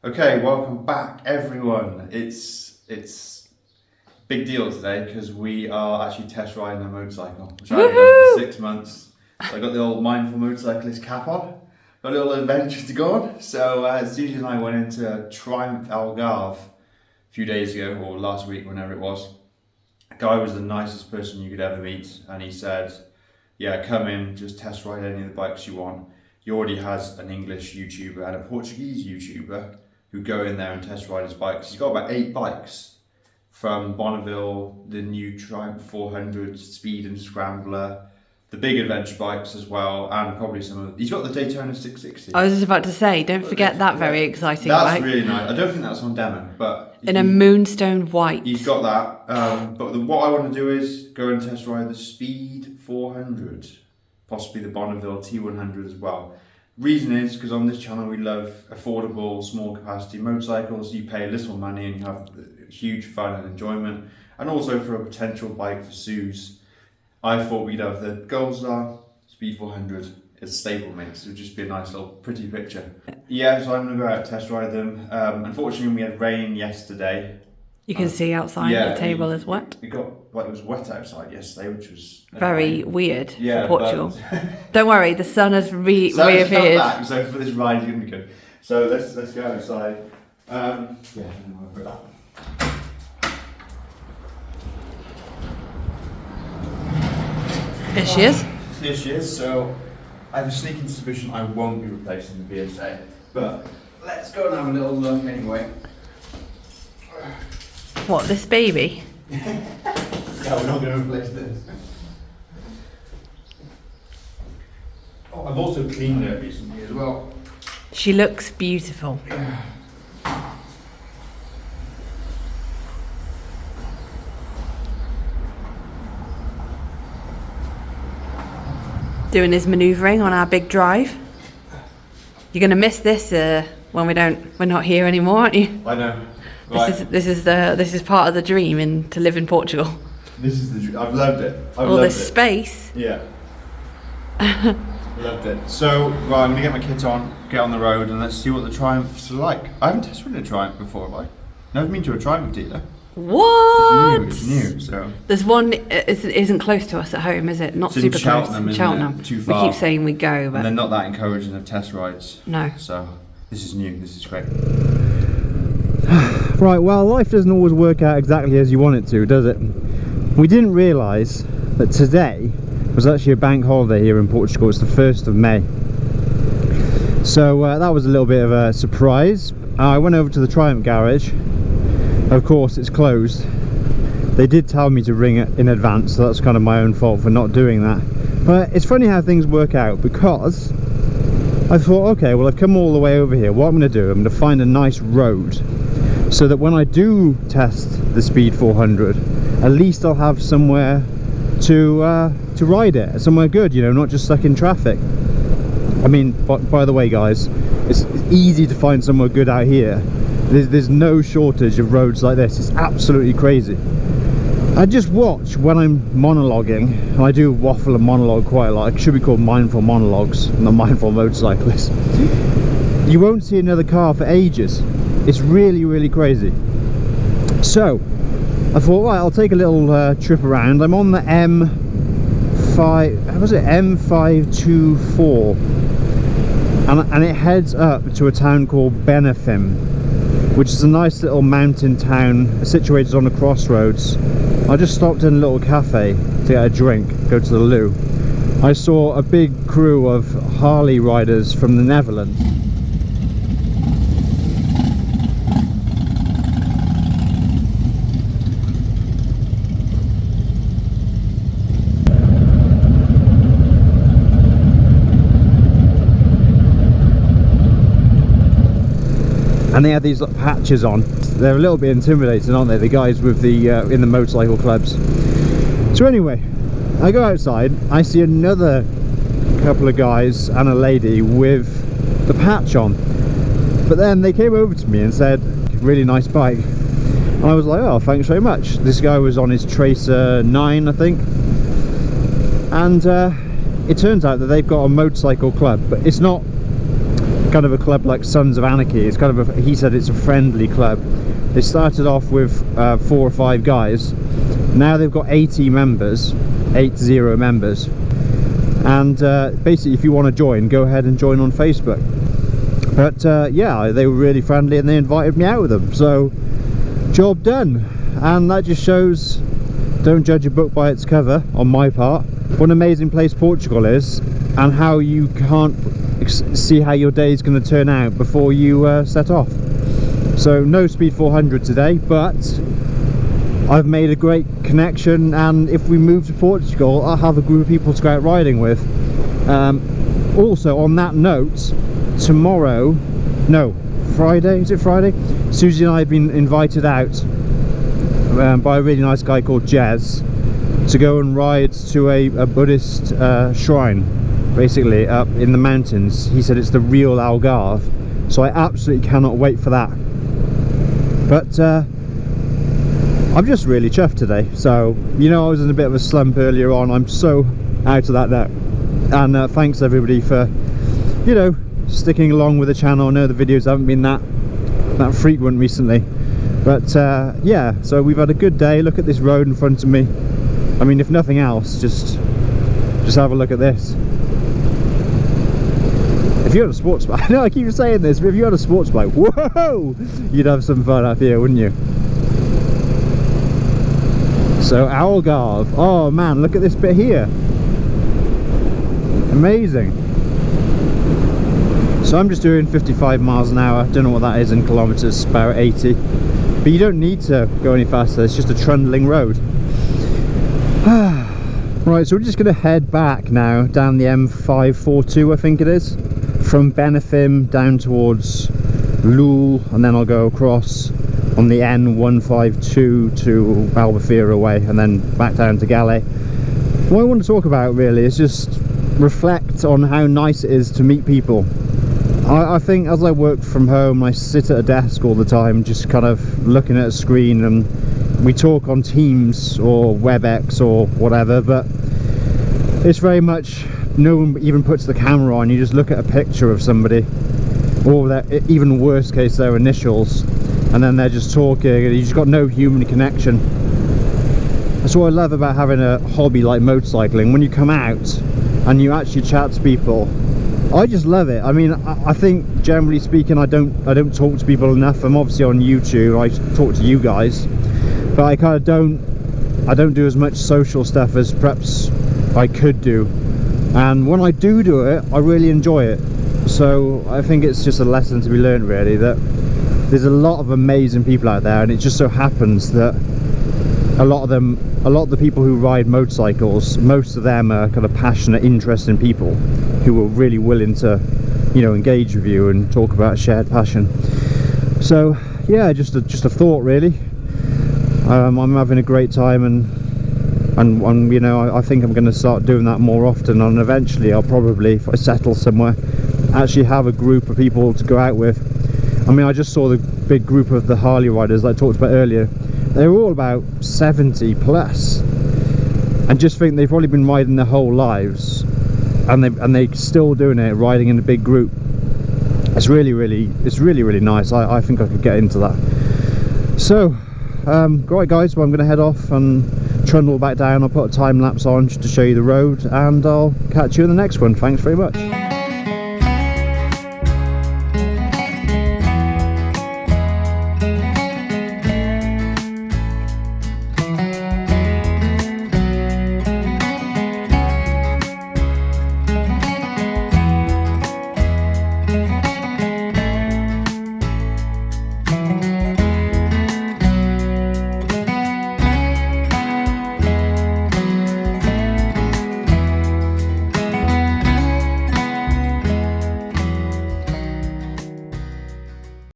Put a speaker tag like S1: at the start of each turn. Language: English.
S1: Okay, welcome back everyone. It's big deal today because we are actually test riding a motorcycle, which I've done for 6 months. So I got the old mindful motorcyclist cap on, got a little adventure to go on. So Susie and I went into Triumph Algarve a few days ago, or last week, whenever it was. The guy was the nicest person you could ever meet, and he said, yeah, come in, just test ride any of the bikes you want. He already has an English YouTuber and a Portuguese YouTuber who go in there and test ride his bikes. He's got about 8 bikes, from Bonneville, the new Triumph 400 Speed and Scrambler, the big adventure bikes as well, and probably some of he's got the Daytona 660.
S2: I was just about to say, don't forget that very exciting
S1: That's
S2: bike.
S1: really nice. I don't think that's on demo, but
S2: in a moonstone white.
S1: He's got that. But what I want to do is go and test ride the Speed 400, possibly the Bonneville T100 as well. Reason is because on this channel we love affordable, small capacity motorcycles. You pay little money and you have huge fun and enjoyment. And also for a potential bike for Suze, I thought we'd have the Gold Star Speed 400 as stablemate. So it would just be a nice little pretty picture. Yeah, so I'm going to go out and test ride them. Unfortunately, we had rain yesterday.
S2: You can see outside the table is wet.
S1: It was wet outside yesterday, which was
S2: very weird
S1: for
S2: Portugal. Don't worry, the sun has reappeared.
S1: Back, so for this ride, it's going to be good. So let's go outside.
S2: Here she is.
S1: Here she is. So I have a sneaking suspicion I won't be replacing the beard today, but let's go and have a little look anyway.
S2: What, this baby?
S1: Yeah, we're not going to replace this. Oh, I've also cleaned her recently as well.
S2: She looks beautiful.
S1: Yeah.
S2: Doing his manoeuvring on our big drive. You're going to miss this when we're not here anymore, aren't you?
S1: I know. Right.
S2: This is part of the dream to live in Portugal.
S1: This is the dream. I've loved it.
S2: All this space.
S1: Yeah. Loved it. So, right, I'm going to get my kit on, get on the road, and let's see what the Triumphs are like. I haven't tested a Triumph before, have I? Never been to a Triumph dealer.
S2: What?
S1: It's new, so.
S2: There's one, isn't close to us at home, is it? Not super close. In Cheltenham.
S1: Too far.
S2: We keep saying we go, but.
S1: And they're not that encouraging of test rides.
S2: No.
S1: So, this is new, this is great.
S3: Right, well, life doesn't always work out exactly as you want it to, does it? We didn't realise that today was actually a bank holiday here in Portugal. It's the 1st of May. So that was a little bit of a surprise. I went over to the Triumph garage. Of course, it's closed. They did tell me to ring it in advance, so that's kind of my own fault for not doing that. But it's funny how things work out, because I thought, okay, well, I've come all the way over here. What I'm going to do, I'm going to find a nice road, so that when I do test the Speed 400, at least I'll have somewhere to ride it, somewhere good, you know, not just stuck in traffic. I mean, by the way, guys, it's easy to find somewhere good out here. There's no shortage of roads like this. It's absolutely crazy. I just watch when I'm monologuing, and I do waffle and monologue quite a lot. It should be called mindful monologues, not mindful motorcyclists. You won't see another car for ages. It's really, really crazy. So I thought, right, I'll take a little trip around. I'm on the M524, and it heads up to a town called Benafim, which is a nice little mountain town situated on a crossroads. I just stopped in a little cafe to get a drink, go to the loo. I saw a big crew of Harley riders from the Netherlands. And they had these patches on. They're a little bit intimidating, aren't they? The guys with the in the motorcycle clubs. So anyway, I go outside. I see another couple of guys and a lady with the patch on. But then they came over to me and said, "Really nice bike." And I was like, "Oh, thanks very much." This guy was on his Tracer 9, I think. And it turns out that they've got a motorcycle club, but it's not kind of a club like Sons of Anarchy. It's kind of a, he said it's a friendly club. They started off with 4 or 5 guys. Now they've got 80 members, 80 members. And basically, if you want to join, go ahead and join on Facebook. But yeah, they were really friendly and they invited me out with them. So, job done. And that just shows, don't judge a book by its cover, on my part. What an amazing place Portugal is, and how you can't see how your day is going to turn out before you set off. So no speed 400 today, but I've made a great connection, and if we move to Portugal, I'll have a group of people to go out riding with. Also, on that note, tomorrow, no, Friday, is it Friday? Susie and I have been invited out by a really nice guy called Jez to go and ride to a Buddhist shrine, basically up in the mountains. He said it's the real Algarve, so I absolutely cannot wait for that. But I'm just really chuffed today. So, you know, I was in a bit of a slump earlier on. I'm so out of that now. And thanks everybody for, you know, sticking along with the channel. I know the videos haven't been that frequent recently, but yeah, so we've had a good day. Look at this road in front of me. I mean, if nothing else, just have a look at this. If you had a sports bike, I know I keep saying this, but if you had a sports bike, whoa, you'd have some fun up here, wouldn't you? So Algarve, oh man, look at this bit here. Amazing. So I'm just doing 55 miles an hour. Don't know what that is in kilometers, about 80. But you don't need to go any faster. It's just a trundling road. Right, so we're just going to head back now down the M542, I think it is, from Benafim down towards Lul, and then I'll go across on the N152 to Albufeira way, and then back down to Galway. What I want to talk about really is just reflect on how nice it is to meet people. I think as I work from home, I sit at a desk all the time just kind of looking at a screen, and we talk on Teams or WebEx or whatever, but it's very much, no one even puts the camera on. You just look at a picture of somebody, or their, even worst case, their initials, and then they're just talking, and you just got no human connection. That's what I love about having a hobby like motorcycling. When you come out and you actually chat to people, I just love it. I mean, I think generally speaking, I don't talk to people enough. I'm obviously on YouTube, I talk to you guys, but I kind of don't do as much social stuff as perhaps I could do. And when I do it, I really enjoy it. So I think it's just a lesson to be learned, really, that there's a lot of amazing people out there, and it just so happens that a lot of the people who ride motorcycles, most of them are kind of passionate, interesting people who are really willing to, you know, engage with you and talk about shared passion. So yeah, just a thought really. I'm having a great time, and you know, I think I'm going to start doing that more often, and eventually I'll probably, if I settle somewhere, actually have a group of people to go out with. I mean, I just saw the big group of the Harley riders that I talked about earlier. They're all about 70 plus, and just think they've probably been riding their whole lives, and they're still doing it, riding in a big group. It's really nice. I think I could get into that. So right guys, well, I'm going to head off and trundle back down. I'll put a time lapse on just to show you the road, and I'll catch you in the next one. Thanks very much.